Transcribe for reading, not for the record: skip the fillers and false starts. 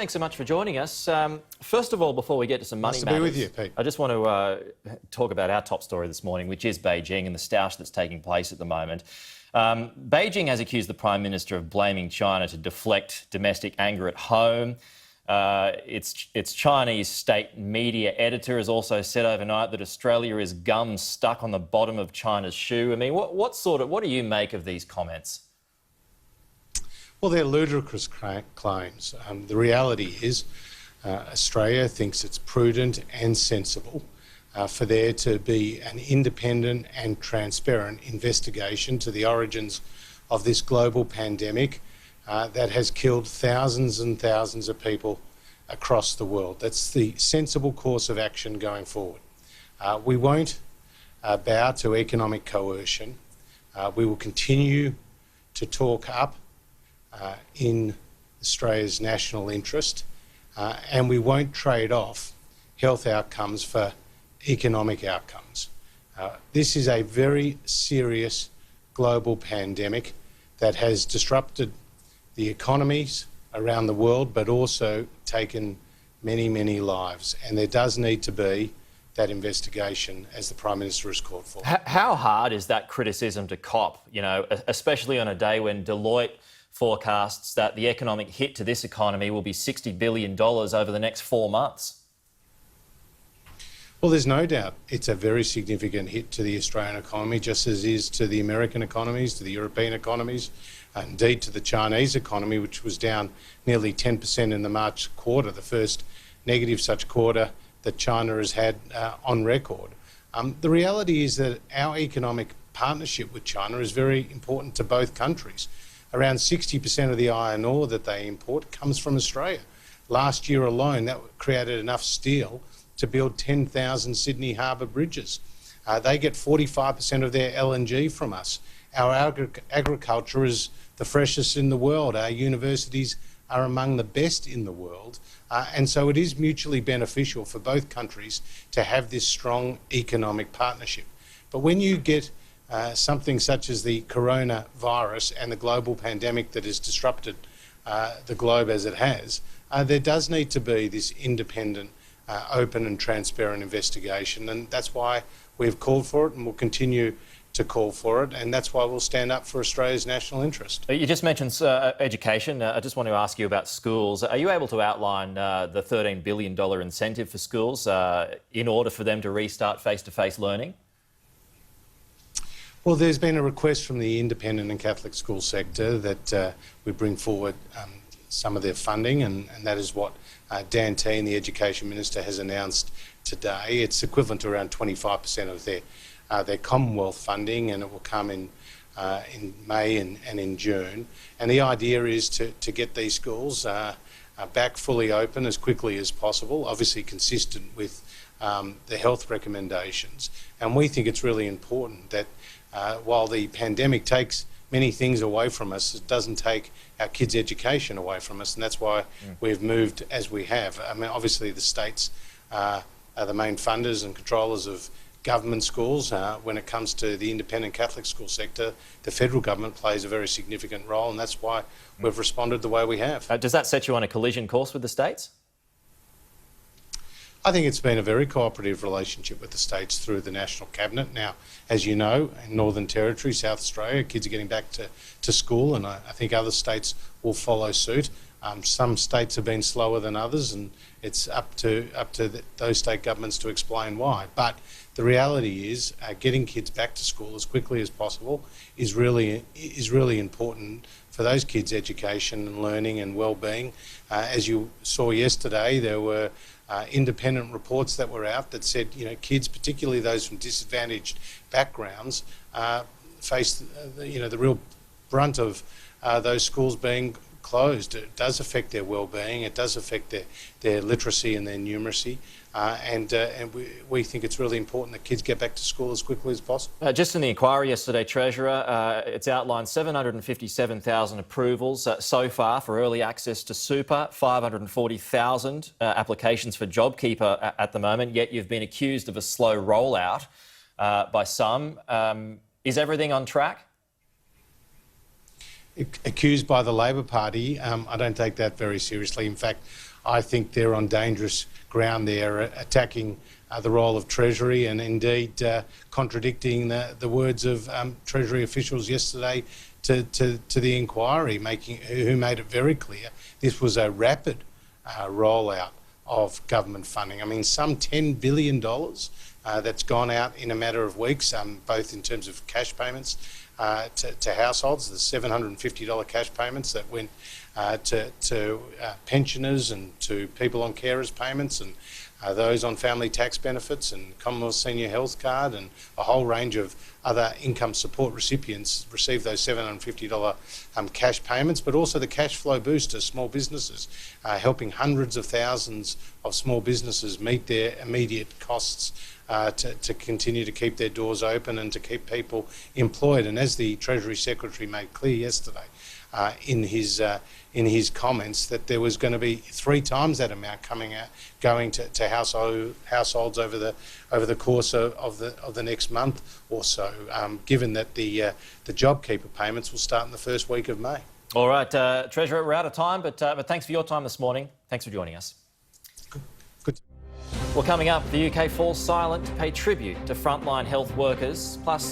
Thanks so much for joining us. First of all, before we get to some money Nice to matters, be with you, Pete. I just want to talk about our top story this morning, which is Beijing and the stoush that's taking place at the moment. Beijing has accused the Prime Minister of blaming China to deflect domestic anger at home. Its Chinese state media editor has also said overnight that Australia is gum stuck on the bottom of China's shoe. I mean, what do you make of these comments? Well, they're ludicrous claims. The reality is Australia thinks it's prudent and sensible for there to be an independent and transparent investigation to the origins of this global pandemic that has killed thousands and thousands of people across the world. That's the sensible course of action going forward. We won't bow to economic coercion. We will continue to talk up in Australia's national interest, and we won't trade off health outcomes for economic outcomes. This is a very serious global pandemic that has disrupted the economies around the world, but also taken many, many lives. And there does need to be that investigation, as the Prime Minister has called for. How hard is that criticism to cop, you know, especially on a day when Deloitte forecasts that the economic hit to this economy will be $60 billion over the next 4 months? Well, there's no doubt it's a very significant hit to the Australian economy, just as it is to the American economies, to the European economies, and indeed to the Chinese economy, which was down nearly 10% in the March quarter, the first negative such quarter that China has had on record. The reality is that our economic partnership with China is very important to both countries. Around 60% of the iron ore that they import comes from Australia. Last year alone, that created enough steel to build 10,000 Sydney Harbour bridges. They get 45% of their LNG from us. Our agriculture is the freshest in the world. Our universities are among the best in the world. And so it is mutually beneficial for both countries to have this strong economic partnership. But when you get something such as the coronavirus and the global pandemic that has disrupted the globe as it has, there does need to be this independent, open and transparent investigation, and that's why we've called for it and will continue to call for it, and that's why we'll stand up for Australia's national interest. You just mentioned education. I just want to ask you about schools. Are you able to outline the $13 billion incentive for schools in order for them to restart face-to-face learning? Well, there's been a request from the independent and Catholic school sector that we bring forward some of their funding, and that is what Dan Tehan, the Education Minister, has announced today. It's equivalent to around 25% of their Commonwealth funding, and it will come in May and in June. And the idea is to get these schools back fully open as quickly as possible, obviously consistent with the health recommendations. And we think it's really important that while the pandemic takes many things away from us, it doesn't take our kids' education away from us, and that's why we've moved as we have. I mean, obviously the states are the main funders and controllers of government schools. When it comes to the independent Catholic school sector, the federal government plays a very significant role, and that's why we've responded the way we have. Does that set you on a collision course with the states? I think it's been a very cooperative relationship with the states through the National Cabinet. Now, as you know, in Northern Territory, South Australia, kids are getting back to school, and I think other states will follow suit. Some states have been slower than others, and it's up to those state governments to explain why. But the reality is getting kids back to school as quickly as possible is really important for those kids' education and learning and well-being. As you saw yesterday, there were independent reports that were out that said, you know, kids, particularly those from disadvantaged backgrounds, face the real brunt of those schools being closed. It does affect their well-being, it does affect their literacy and their numeracy, and we think it's really important that kids get back to school as quickly as possible. Just in the inquiry yesterday, Treasurer, it's outlined 757,000 approvals so far for early access to super, 540,000 applications for JobKeeper at the moment, yet you've been accused of a slow rollout by some. Is everything on track? accused by the Labor Party, I don't take that very seriously. In fact, I think they're on dangerous ground there, attacking the role of Treasury and indeed contradicting the words of Treasury officials yesterday to the inquiry, who made it very clear this was a rapid rollout of government funding. I mean, some $10 billion that's gone out in a matter of weeks, both in terms of cash payments to households, the $750 cash payments that went to pensioners and to people on carers payments and those on family tax benefits and Commonwealth Senior Health Card, and a whole range of other income support recipients received those $750 cash payments, but also the cash flow boost to small businesses, helping hundreds of thousands of small businesses meet their immediate costs to continue to keep their doors open and to keep people employed. And as the Treasury Secretary made clear yesterday in his comments, that there was going to be 3 times that amount going to households over the course of the next month or so, given that the JobKeeper payments will start in the first week of May. All right, Treasurer, we're out of time, but thanks for your time this morning. Thanks for joining us. Good. Well, coming up, the UK falls silent to pay tribute to frontline health workers, plus